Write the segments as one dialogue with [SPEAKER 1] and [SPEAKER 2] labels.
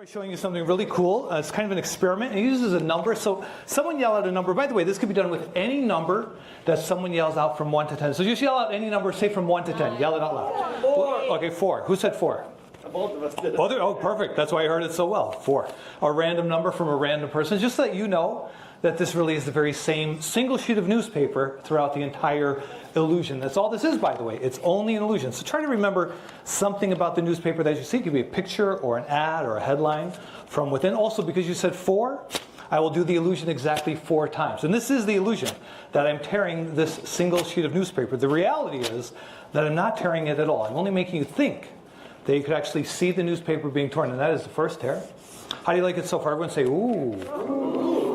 [SPEAKER 1] By showing you something really cool. It's kind of an experiment. It uses a number. So someone yell out a number. By the way, this could be done with any number that someone yells out from 1 to 10. So just yell out any number, say from 1 to 10. Yell it out loud. 4. Okay, 4. Who said 4?
[SPEAKER 2] Both of us did.
[SPEAKER 1] Oh, perfect. That's why I heard it so well. 4. A random number from a random person. Just so that you know that this really is the very same single sheet of newspaper throughout the entire illusion. That's all this is, by the way. It's only an illusion. So try to remember something about the newspaper that you see. It could be a picture or an ad or a headline from within. Also, because you said 4, I will do the illusion exactly 4 times. And this is the illusion, that I'm tearing this single sheet of newspaper. The reality is that I'm not tearing it at all. I'm only making you think that you could actually see the newspaper being torn. And that is the first tear. How do you like it so far? Everyone say, ooh.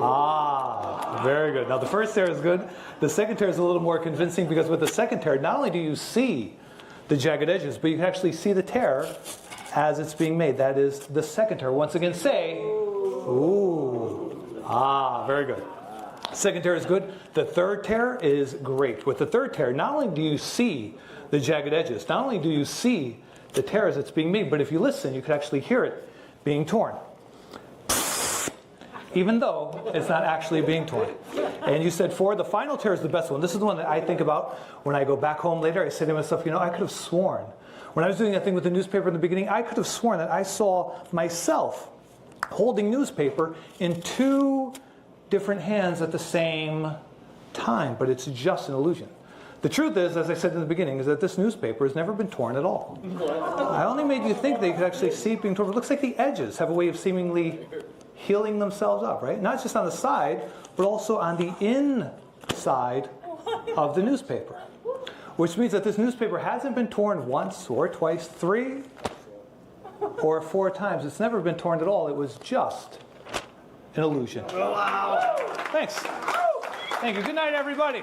[SPEAKER 1] Ah, very good. Now the first tear is good. The second tear is a little more convincing because with the second tear, not only do you see the jagged edges, but you can actually see the tear as it's being made. That is the second tear. Once again, say, ooh. Ah, very good. Second tear is good. The third tear is great. With the third tear, not only do you see the jagged edges, not only do you see the tear as it's being made, but if you listen, you can actually hear it being torn. Even though it's not actually being torn. And you said 4. The final tear is the best one. This is the one that I think about when I go back home later. I say to myself, I could have sworn. When I was doing that thing with the newspaper in the beginning, I could have sworn that I saw myself holding newspaper in 2 different hands at the same time. But it's just an illusion. The truth is, as I said in the beginning, is that this newspaper has never been torn at all. I only made you think that you could actually see it being torn. It looks like the edges have a way of seemingly healing themselves up, right? Not just on the side, but also on the inside of the newspaper. Which means that this newspaper hasn't been torn once or twice, 3 or 4 times. It's never been torn at all. It was just an illusion.
[SPEAKER 2] Wow.
[SPEAKER 1] Thanks. Thank you. Good night, everybody.